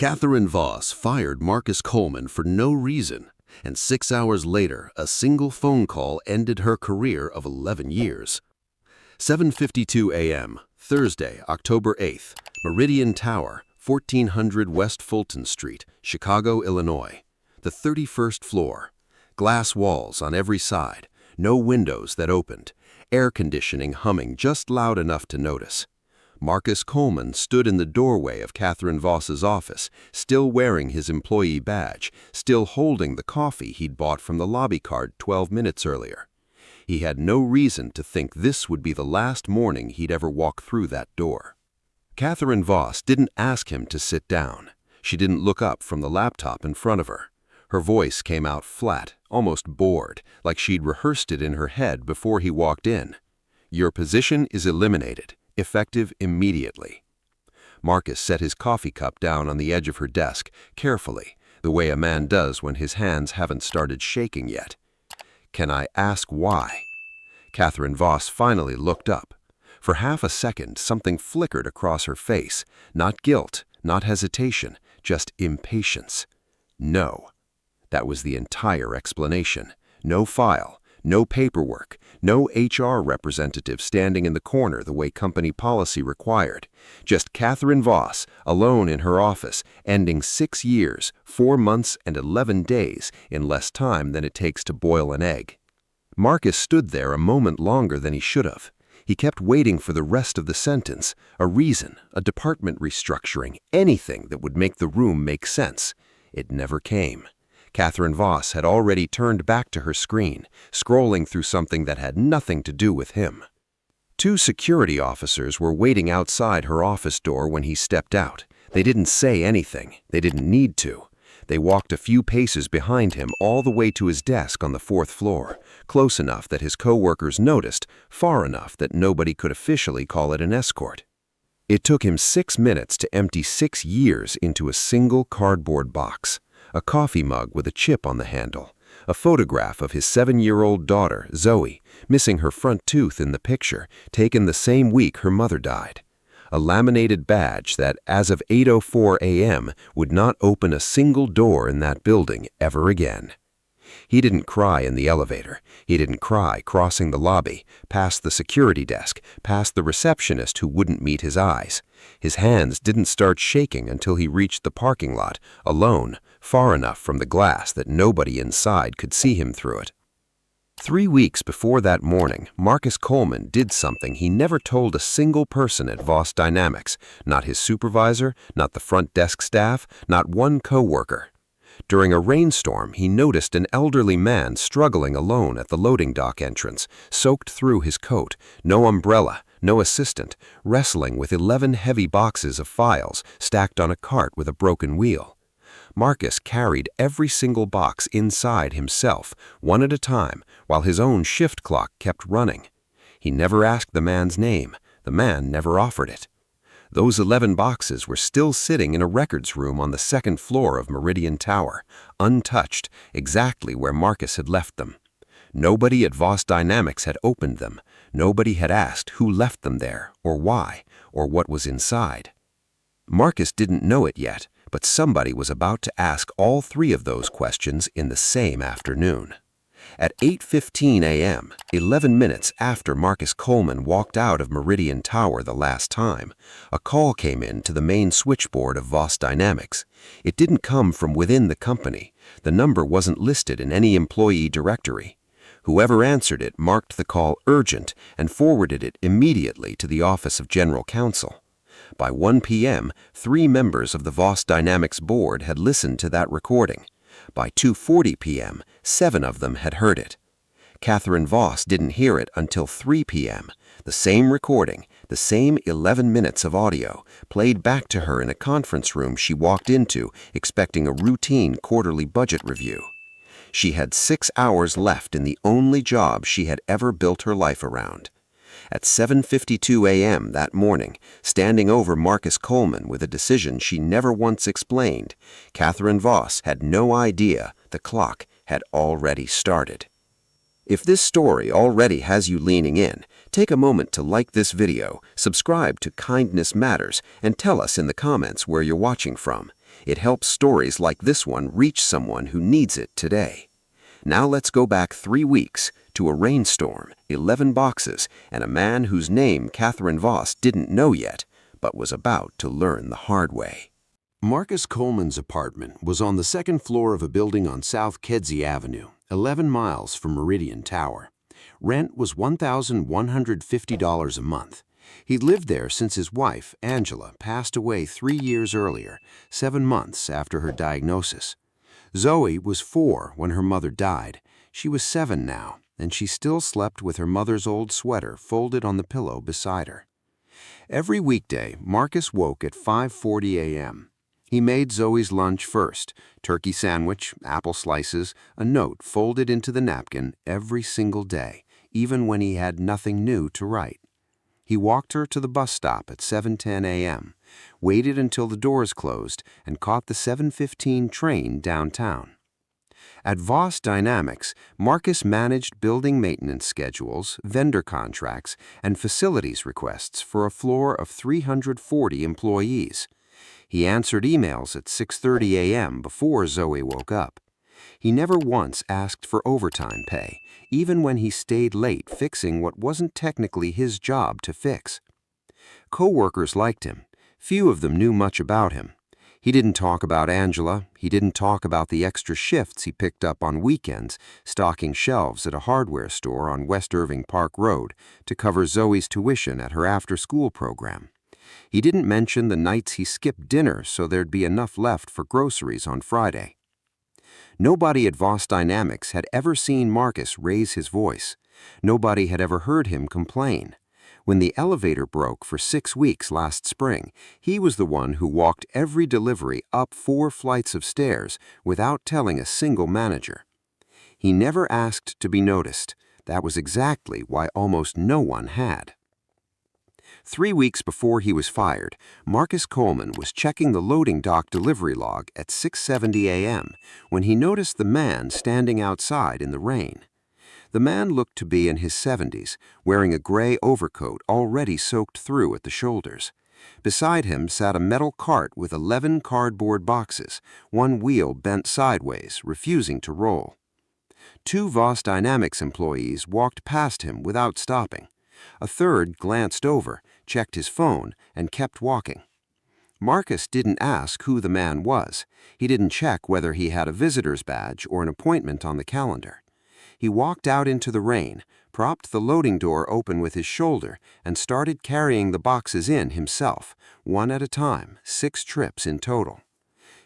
Catherine Voss fired Marcus Coleman for no reason, and 6 hours later, a single phone call ended her career of 11 years. 7:52 a.m., Thursday, October 8th, Meridian Tower, 1400 West Fulton Street, Chicago, Illinois. The 31st floor. Glass walls on every side, no windows that opened, air conditioning humming just loud enough to notice. Marcus Coleman stood in the doorway of Catherine Voss's office, still wearing his employee badge, still holding the coffee he'd bought from the lobby card 12 minutes earlier. He had no reason to think this would be the last morning he'd ever walk through that door. Catherine Voss didn't ask him to sit down. She didn't look up from the laptop in front of her. Her voice came out flat, almost bored, like she'd rehearsed it in her head before he walked in. "Your position is eliminated, effective immediately." Marcus set his coffee cup down on the edge of her desk, carefully, the way a man does when his hands haven't started shaking yet. "Can I ask why?" Catherine Voss finally looked up. For half a second, something flickered across her face. Not guilt, not hesitation, just impatience. No. That was the entire explanation. No file, no paperwork, no HR representative standing in the corner the way company policy required. Just Catherine Voss, alone in her office, ending 6 years, 4 months, and 11 days in less time than it takes to boil an egg. Marcus stood there a moment longer than he should have. He kept waiting for the rest of the sentence, a reason, a department restructuring, anything that would make the room make sense. It never came. Catherine Voss had already turned back to her screen, scrolling through something that had nothing to do with him. 2 security officers were waiting outside her office door when he stepped out. They didn't say anything. They didn't need to. They walked a few paces behind him all the way to his desk on the 4th floor, close enough that his co-workers noticed, far enough that nobody could officially call it an escort. It took him 6 minutes to empty 6 years into a single cardboard box. A coffee mug with a chip on the handle, a photograph of his 7-year-old daughter, Zoe, missing her front tooth in the picture, taken the same week her mother died. A laminated badge that, as of 8:04 a.m., would not open a single door in that building ever again. He didn't cry in the elevator. He didn't cry crossing the lobby, past the security desk, past the receptionist who wouldn't meet his eyes. His hands didn't start shaking until he reached the parking lot, alone, far enough from the glass that nobody inside could see him through it. 3 weeks before that morning, Marcus Coleman did something he never told a single person at Voss Dynamics, not his supervisor, not the front desk staff, not one co-worker. During a rainstorm, he noticed an elderly man struggling alone at the loading dock entrance, soaked through his coat, no umbrella, no assistant, wrestling with 11 heavy boxes of files stacked on a cart with a broken wheel. Marcus carried every single box inside himself, one at a time, while his own shift clock kept running. He never asked the man's name. The man never offered it. Those 11 boxes were still sitting in a records room on the 2nd floor of Meridian Tower, untouched, exactly where Marcus had left them. Nobody at Voss Dynamics had opened them. Nobody had asked who left them there, or why, or what was inside. Marcus didn't know it yet, but somebody was about to ask all 3 of those questions in the same afternoon. At 8:15 a.m., 11 minutes after Marcus Coleman walked out of Meridian Tower the last time, a call came in to the main switchboard of Voss Dynamics. It didn't come from within the company. The number wasn't listed in any employee directory. Whoever answered it marked the call urgent and forwarded it immediately to the Office of General Counsel. By 1 p.m., 3 members of the Voss Dynamics board had listened to that recording. By 2:40 p.m., 7 of them had heard it. Catherine Voss didn't hear it until 3 p.m. The same recording, the same 11 minutes of audio, played back to her in a conference room she walked into expecting a routine quarterly budget review. She had 6 hours left in the only job she had ever built her life around. At 7:52 a.m. that morning, standing over Marcus Coleman with a decision she never once explained, Catherine Voss had no idea the clock had already started. If this story already has you leaning in, take a moment to like this video, subscribe to Kindness Matters, and tell us in the comments where you're watching from. It helps stories like this one reach someone who needs it today. Now let's go back 3 weeks to a rainstorm, 11 boxes, and a man whose name Catherine Voss didn't know yet, but was about to learn the hard way. Marcus Coleman's apartment was on the second floor of a building on South Kedzie Avenue, 11 miles from Meridian Tower. Rent was $1,150 a month. He'd lived there since his wife, Angela, passed away 3 years earlier, 7 months after her diagnosis. Zoe was 4 when her mother died. She was 7 now, and she still slept with her mother's old sweater folded on the pillow beside her. Every weekday, Marcus woke at 5:40 a.m. He made Zoe's lunch first, turkey sandwich, apple slices, a note folded into the napkin every single day, even when he had nothing new to write. He walked her to the bus stop at 7:10 a.m., waited until the doors closed, and caught the 7:15 train downtown. At Voss Dynamics, Marcus managed building maintenance schedules, vendor contracts, and facilities requests for a floor of 340 employees. He answered emails at 6:30 a.m. before Zoe woke up. He never once asked for overtime pay, even when he stayed late fixing what wasn't technically his job to fix. Co-workers liked him. Few of them knew much about him. He didn't talk about Angela. He didn't talk about the extra shifts he picked up on weekends, stocking shelves at a hardware store on West Irving Park Road to cover Zoe's tuition at her after-school program. He didn't mention the nights he skipped dinner so there'd be enough left for groceries on Friday. Nobody at Voss Dynamics had ever seen Marcus raise his voice. Nobody had ever heard him complain. When the elevator broke for 6 weeks last spring, he was the one who walked every delivery up 4 flights of stairs without telling a single manager. He never asked to be noticed. That was exactly why almost no one had. 3 weeks before he was fired, Marcus Coleman was checking the loading dock delivery log at 6:70 a.m. when he noticed the man standing outside in the rain. The man looked to be in his 70s, wearing a gray overcoat already soaked through at the shoulders. Beside him sat a metal cart with 11 cardboard boxes, one wheel bent sideways, refusing to roll. 2 Voss Dynamics employees walked past him without stopping. A third glanced over, checked his phone, and kept walking. Marcus didn't ask who the man was. He didn't check whether he had a visitor's badge or an appointment on the calendar. He walked out into the rain, propped the loading door open with his shoulder, and started carrying the boxes in himself, one at a time, 6 trips in total.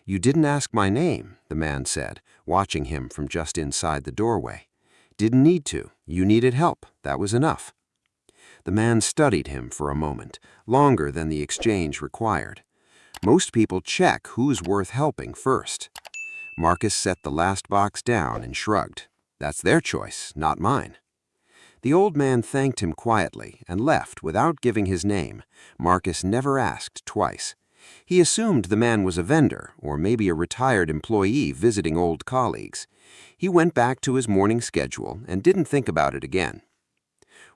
"You didn't ask my name," the man said, watching him from just inside the doorway. "Didn't need to. You needed help. That was enough." The man studied him for a moment, longer than the exchange required. Most people check who's worth helping first. Marcus set the last box down and shrugged. "That's their choice, not mine." The old man thanked him quietly and left without giving his name. Marcus never asked twice. He assumed the man was a vendor or maybe a retired employee visiting old colleagues. He went back to his morning schedule and didn't think about it again.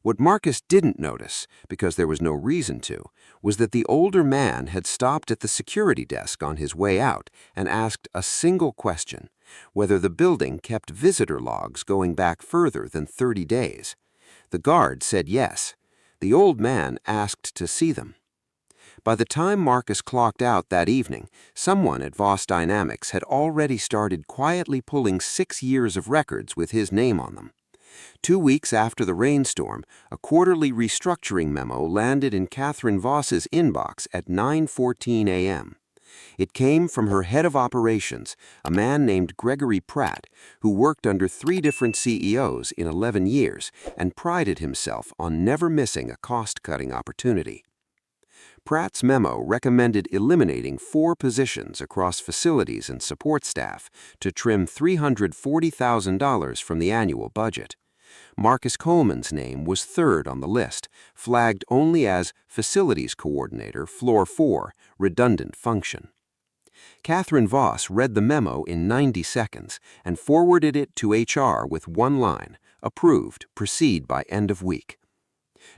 What Marcus didn't notice, because there was no reason to, was that the older man had stopped at the security desk on his way out and asked a single question: whether the building kept visitor logs going back further than 30 days. The guard said yes. The old man asked to see them. By the time Marcus clocked out that evening, someone at Voss Dynamics had already started quietly pulling 6 years of records with his name on them. 2 weeks after the rainstorm, a quarterly restructuring memo landed in Catherine Voss's inbox at 9:14 a.m. It came from her head of operations, a man named Gregory Pratt, who worked under 3 different CEOs in 11 years and prided himself on never missing a cost-cutting opportunity. Pratt's memo recommended eliminating 4 positions across facilities and support staff to trim $340,000 from the annual budget. Marcus Coleman's name was 3rd on the list, flagged only as Facilities Coordinator, Floor 4, Redundant Function. Catherine Voss read the memo in 90 seconds and forwarded it to HR with one line: "Approved. Proceed by end of week."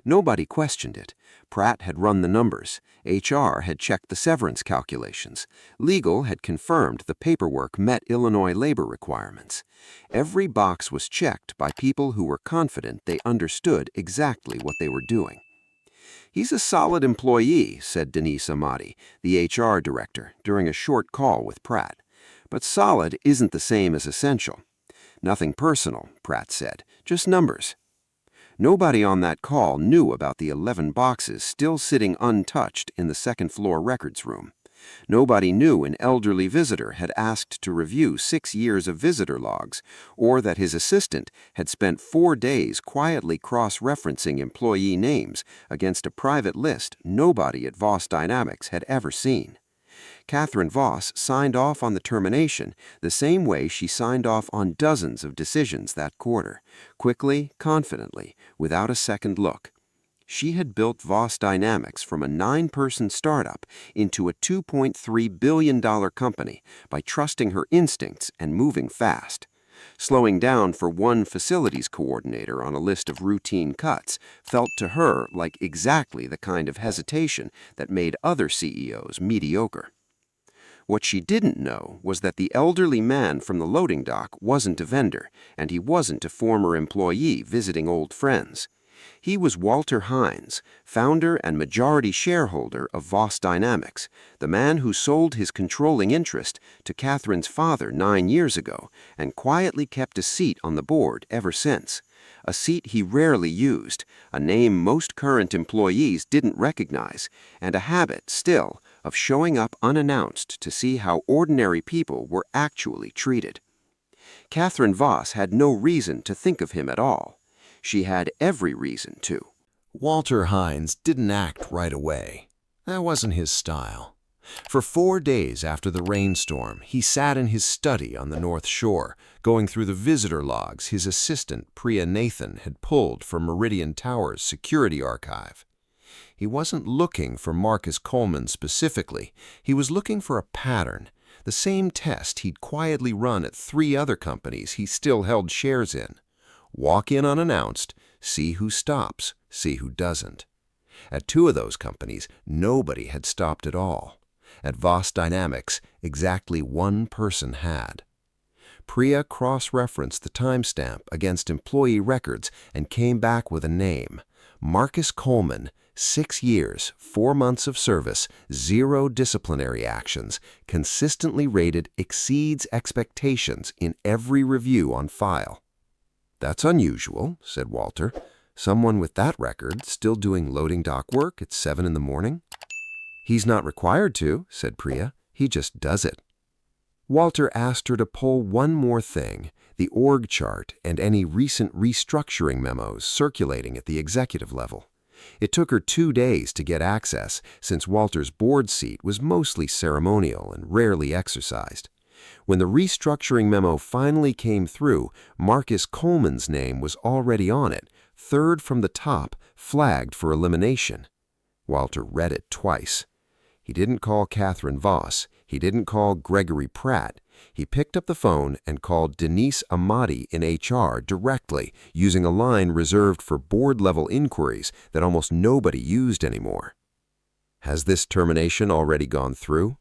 Nobody questioned it. Pratt had run the numbers. HR had checked the severance calculations. Legal had confirmed the paperwork met Illinois labor requirements. Every box was checked by people who were confident they understood exactly what they were doing. "He's a solid employee," said Denise Amati, the HR director, during a short call with Pratt. "But solid isn't the same as essential." "Nothing personal," Pratt said, "just numbers." Nobody on that call knew about the 11 boxes still sitting untouched in the second-floor records room. Nobody knew an elderly visitor had asked to review 6 years of visitor logs, or that his assistant had spent 4 days quietly cross-referencing employee names against a private list nobody at Voss Dynamics had ever seen. Catherine Voss signed off on the termination the same way she signed off on dozens of decisions that quarter, quickly, confidently, without a second look. She had built Voss Dynamics from a 9-person startup into a $2.3 billion company by trusting her instincts and moving fast. Slowing down for one facilities coordinator on a list of routine cuts felt to her like exactly the kind of hesitation that made other CEOs mediocre. What she didn't know was that the elderly man from the loading dock wasn't a vendor, and he wasn't a former employee visiting old friends. He was Walter Hines, founder and majority shareholder of Voss Dynamics, the man who sold his controlling interest to Catherine's father 9 years ago and quietly kept a seat on the board ever since. A seat he rarely used, a name most current employees didn't recognize, and a habit, still, of showing up unannounced to see how ordinary people were actually treated. Catherine Voss had no reason to think of him at all. She had every reason to. Walter Hines didn't act right away. That wasn't his style. For 4 days after the rainstorm, he sat in his study on the North Shore, going through the visitor logs his assistant, Priya Nathan, had pulled from Meridian Tower's security archive. He wasn't looking for Marcus Coleman specifically. He was looking for a pattern, the same test he'd quietly run at 3 other companies he still held shares in. Walk in unannounced, see who stops, see who doesn't. At 2 of those companies, nobody had stopped at all. At Voss Dynamics, exactly 1 person had. Priya cross-referenced the timestamp against employee records and came back with a name. Marcus Coleman, 6 years, 4 months of service, 0 disciplinary actions, consistently rated exceeds expectations in every review on file. "That's unusual," said Walter. "Someone with that record still doing loading dock work at 7 in the morning?" "He's not required to," said Priya. "He just does it." Walter asked her to pull one more thing, the org chart and any recent restructuring memos circulating at the executive level. It took her 2 days to get access, since Walter's board seat was mostly ceremonial and rarely exercised. When the restructuring memo finally came through, Marcus Coleman's name was already on it, 3rd from the top, flagged for elimination. Walter read it twice. He didn't call Catherine Voss. He didn't call Gregory Pratt. He picked up the phone and called Denise Amati in HR directly, using a line reserved for board-level inquiries that almost nobody used anymore. "Has this termination already gone through?"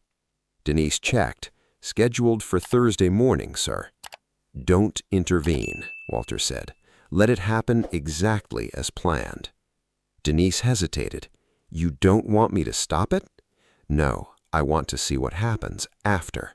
Denise checked. "Scheduled for Thursday morning, sir." "Don't intervene," Walter said. "Let it happen exactly as planned." Denise hesitated. "You don't want me to stop it?" "No, I want to see what happens after."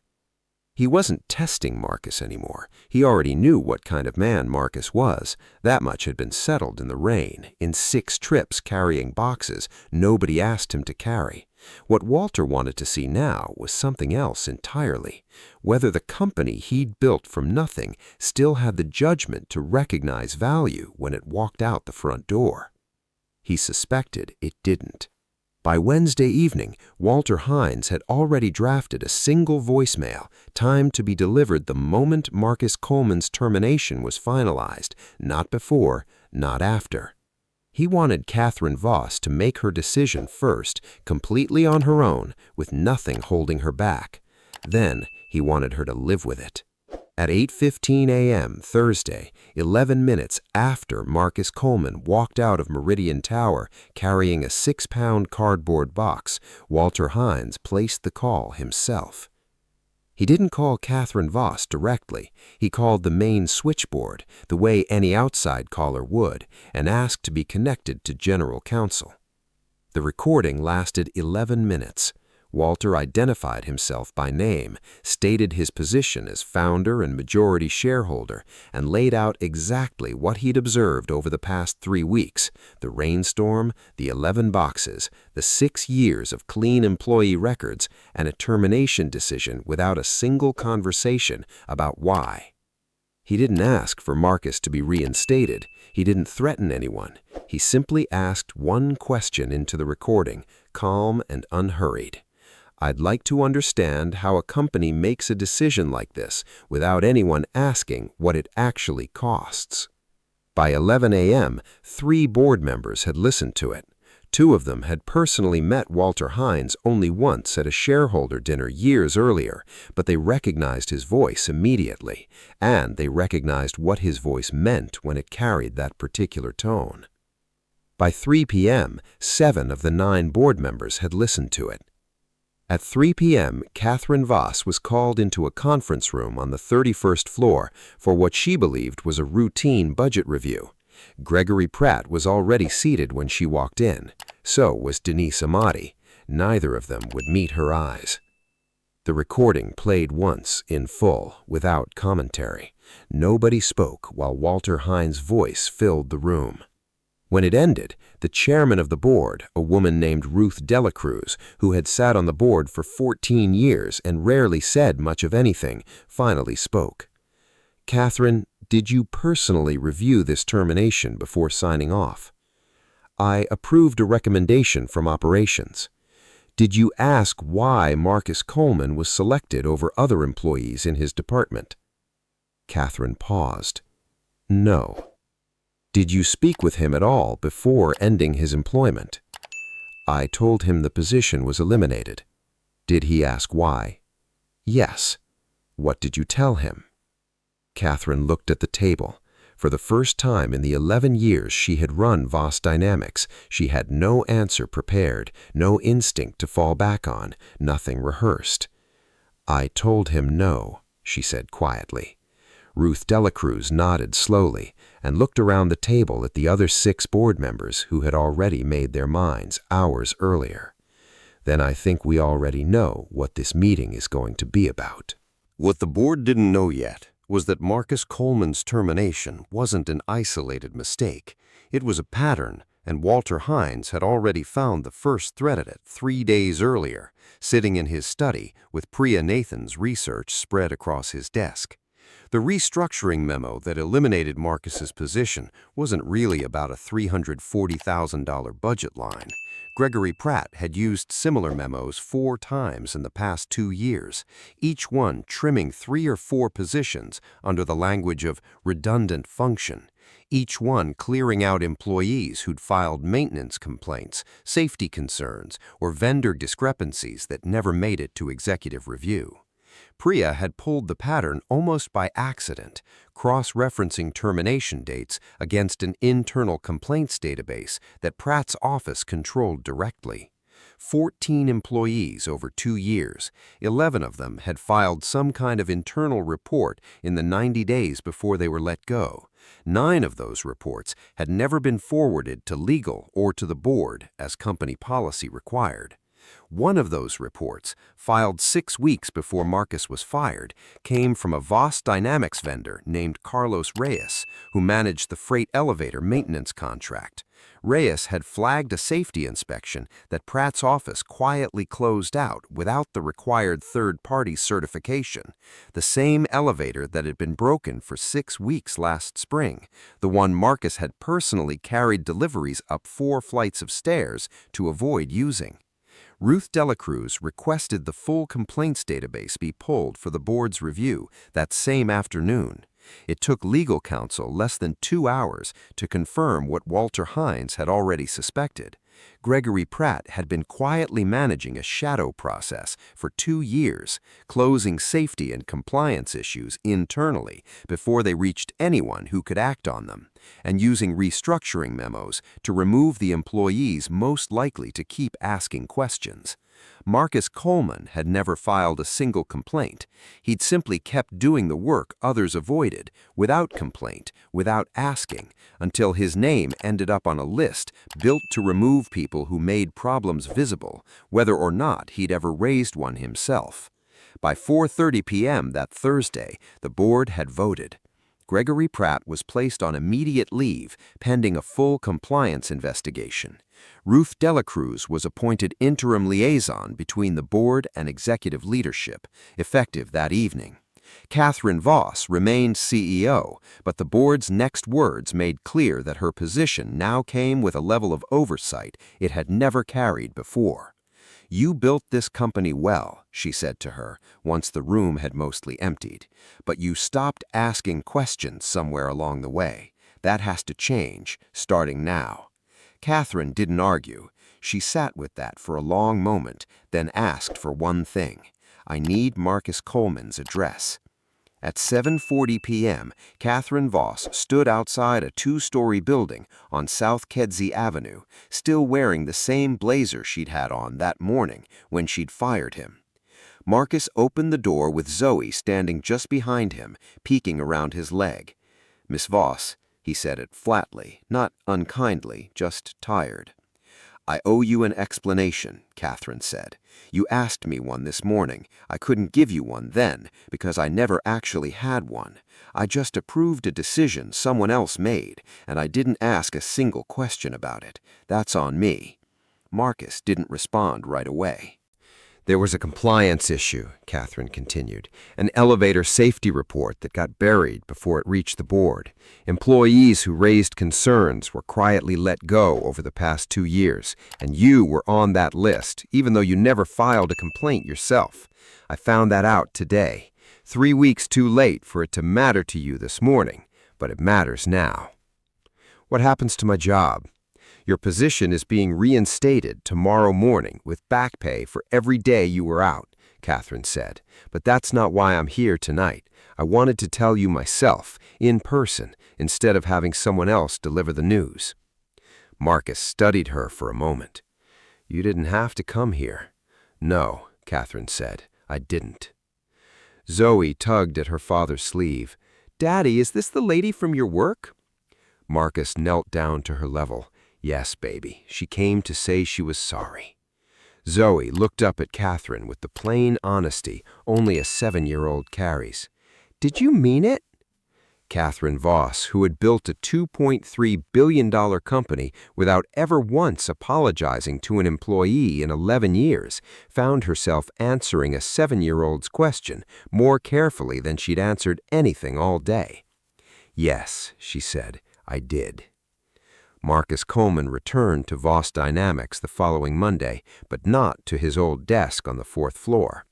He wasn't testing Marcus anymore. He already knew what kind of man Marcus was. That much had been settled in the rain, in 6 trips carrying boxes nobody asked him to carry. What Walter wanted to see now was something else entirely. Whether the company he'd built from nothing still had the judgment to recognize value when it walked out the front door. He suspected it didn't. By Wednesday evening, Walter Hines had already drafted a single voicemail, timed to be delivered the moment Marcus Coleman's termination was finalized, not before, not after. He wanted Catherine Voss to make her decision first, completely on her own, with nothing holding her back. Then he wanted her to live with it. At 8:15 a.m. Thursday, 11 minutes after Marcus Coleman walked out of Meridian Tower carrying a 6-pound cardboard box, Walter Hines placed the call himself. He didn't call Catherine Voss directly. He called the main switchboard, the way any outside caller would, and asked to be connected to General Counsel. The recording lasted 11 minutes. Walter identified himself by name, stated his position as founder and majority shareholder, and laid out exactly what he'd observed over the past 3 weeks: the rainstorm, the 11 boxes, the 6 years of clean employee records, and a termination decision without a single conversation about why. He didn't ask for Marcus to be reinstated. He didn't threaten anyone. He simply asked one question into the recording, calm and unhurried. "I'd like to understand how a company makes a decision like this without anyone asking what it actually costs." By 11 a.m., 3 board members had listened to it. 2 of them had personally met Walter Hines only once at a shareholder dinner years earlier, but they recognized his voice immediately, and they recognized what his voice meant when it carried that particular tone. By 3 p.m., 7 of the 9 board members had listened to it. At 3 p.m., Catherine Voss was called into a conference room on the 31st floor for what she believed was a routine budget review. Gregory Pratt was already seated when she walked in. So was Denise Amati. Neither of them would meet her eyes. The recording played once, in full, without commentary. Nobody spoke while Walter Hines' voice filled the room. When it ended, the chairman of the board, a woman named Ruth Delacruz, who had sat on the board for 14 years and rarely said much of anything, finally spoke. "Catherine, did you personally review this termination before signing off?" "I approved a recommendation from operations." "Did you ask why Marcus Coleman was selected over other employees in his department?" Catherine paused. "No." "Did you speak with him at all before ending his employment?" "I told him the position was eliminated." "Did he ask why?" "Yes." "What did you tell him?" Catherine looked at the table. For the first time in the 11 years she had run Voss Dynamics, she had no answer prepared, no instinct to fall back on, nothing rehearsed. "I told him no," she said quietly. Ruth Delacruz nodded slowly and looked around the table at the other 6 board members who had already made their minds hours earlier. "Then I think we already know what this meeting is going to be about." What the board didn't know yet was that Marcus Coleman's termination wasn't an isolated mistake. It was a pattern, and Walter Hines had already found the first thread at it 3 days earlier, sitting in his study with Priya Nathan's research spread across his desk. The restructuring memo that eliminated Marcus's position wasn't really about a $340,000 budget line. Gregory Pratt had used similar memos 4 times in the past 2 years, each one trimming 3 or 4 positions under the language of redundant function, each one clearing out employees who'd filed maintenance complaints, safety concerns, or vendor discrepancies that never made it to executive review. Priya had pulled the pattern almost by accident, cross-referencing termination dates against an internal complaints database that Pratt's office controlled directly. 14 employees over 2 years, 11 of them had filed some kind of internal report in the 90 days before they were let go. 9 of those reports had never been forwarded to legal or to the board as company policy required. One of those reports, filed 6 weeks before Marcus was fired, came from a Voss Dynamics vendor named Carlos Reyes, who managed the freight elevator maintenance contract. Reyes had flagged a safety inspection that Pratt's office quietly closed out without the required third-party certification, the same elevator that had been broken for 6 weeks last spring, the one Marcus had personally carried deliveries up 4 flights of stairs to avoid using. Ruth Delacruz requested the full complaints database be pulled for the board's review that same afternoon. It took legal counsel less than 2 hours to confirm what Walter Hines had already suspected. Gregory Pratt had been quietly managing a shadow process for 2 years, closing safety and compliance issues internally before they reached anyone who could act on them, and using restructuring memos to remove the employees most likely to keep asking questions. Marcus Coleman had never filed a single complaint. He'd simply kept doing the work others avoided, without complaint, without asking, until his name ended up on a list built to remove people who made problems visible, whether or not he'd ever raised one himself. By 4:30 p.m. that Thursday, the board had voted. Gregory Pratt was placed on immediate leave pending a full compliance investigation. Ruth Delacruz was appointed interim liaison between the board and executive leadership, effective that evening. Catherine Voss remained CEO, but the board's next words made clear that her position now came with a level of oversight it had never carried before. "You built this company well," she said to her, once the room had mostly emptied, "but you stopped asking questions somewhere along the way. That has to change, starting now." Catherine didn't argue. She sat with that for a long moment, then asked for one thing. "I need Marcus Coleman's address." At 7:40 p.m., Catherine Voss stood outside a 2-story building on South Kedzie Avenue, still wearing the same blazer she'd had on that morning when she'd fired him. Marcus opened the door with Zoe standing just behind him, peeking around his leg. "Miss Voss," he said it flatly, not unkindly, just tired. "I owe you an explanation," Catherine said. "You asked me one this morning. I couldn't give you one then, because I never actually had one. I just approved a decision someone else made, and I didn't ask a single question about it. That's on me." Marcus didn't respond right away. "There was a compliance issue," Catherine continued, "an elevator safety report that got buried before it reached the board. Employees who raised concerns were quietly let go over the past 2 years, and you were on that list, even though you never filed a complaint yourself. I found that out today. 3 weeks too late for it to matter to you this morning, but it matters now." "What happens to my job?" "Your position is being reinstated tomorrow morning with back pay for every day you were out," Catherine said. "But that's not why I'm here tonight. I wanted to tell you myself, in person, instead of having someone else deliver the news." Marcus studied her for a moment. "You didn't have to come here." "No," Catherine said, "I didn't." Zoe tugged at her father's sleeve. "Daddy, is this the lady from your work?" Marcus knelt down to her level. "Yes, baby. She came to say she was sorry." Zoe looked up at Catherine with the plain honesty only a 7-year-old carries. "Did you mean it?" Catherine Voss, who had built a $2.3 billion company without ever once apologizing to an employee in 11 years, found herself answering a 7-year-old's question more carefully than she'd answered anything all day. "Yes," she said, "I did." Marcus Coleman returned to Voss Dynamics the following Monday, but not to his old desk on the 4th floor.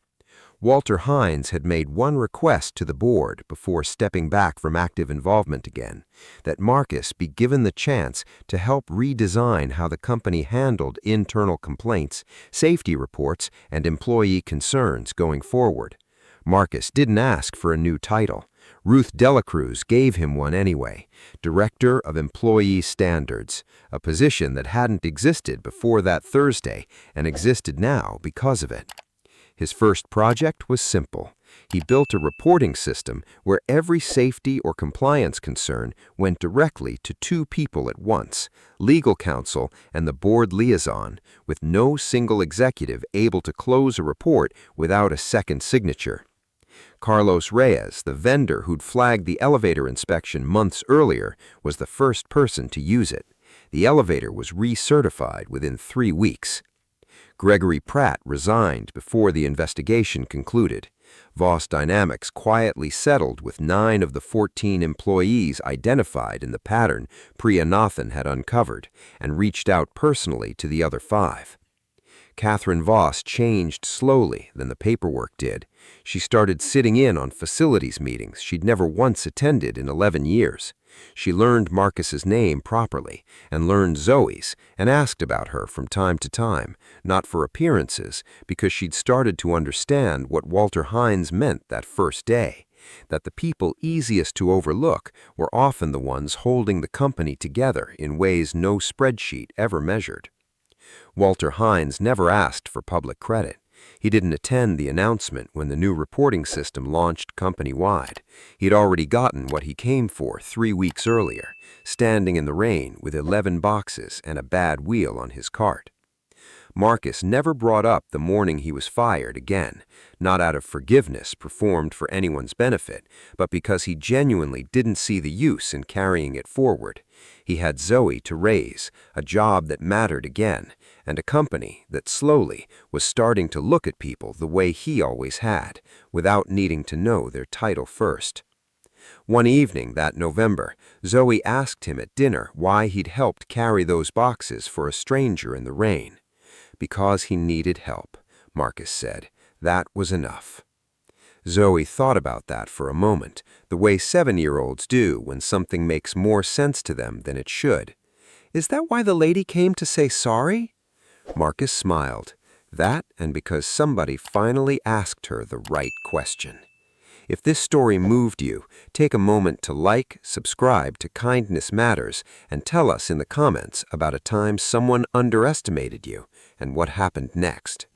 Walter Hines had made one request to the board before stepping back from active involvement again, that Marcus be given the chance to help redesign how the company handled internal complaints, safety reports, and employee concerns going forward. Marcus didn't ask for a new title. Ruth Delacruz gave him one anyway, Director of Employee Standards, a position that hadn't existed before that Thursday and existed now because of it. His first project was simple. He built a reporting system where every safety or compliance concern went directly to 2 people at once, legal counsel and the board liaison, with no single executive able to close a report without a second signature. Carlos Reyes, the vendor who'd flagged the elevator inspection months earlier, was the first person to use it. The elevator was recertified within 3 weeks. Gregory Pratt resigned before the investigation concluded. Voss Dynamics quietly settled with 9 of the 14 employees identified in the pattern Priya Nathan had uncovered and reached out personally to the other 5. Catherine Voss changed slowly than the paperwork did. She started sitting in on facilities meetings she'd never once attended in 11 years. She learned Marcus's name properly and learned Zoe's and asked about her from time to time, not for appearances, because she'd started to understand what Walter Hines meant that first day, that the people easiest to overlook were often the ones holding the company together in ways no spreadsheet ever measured. Walter Hines never asked for public credit. He didn't attend the announcement when the new reporting system launched company-wide. He'd already gotten what he came for 3 weeks earlier, standing in the rain with 11 boxes and a bad wheel on his cart. Marcus never brought up the morning he was fired again, not out of forgiveness performed for anyone's benefit, but because he genuinely didn't see the use in carrying it forward. He had Zoe to raise, a job that mattered again, and a company that slowly was starting to look at people the way he always had, without needing to know their title first. One evening that November, Zoe asked him at dinner why he'd helped carry those boxes for a stranger in the rain. Because he needed help, Marcus said. That was enough. Zoe thought about that for a moment, the way 7-year-olds do when something makes more sense to them than it should. Is that why the lady came to say sorry? Marcus smiled. That and because somebody finally asked her the right question. If this story moved you, take a moment to like, subscribe to Kindness Matters, and tell us in the comments about a time someone underestimated you and what happened next.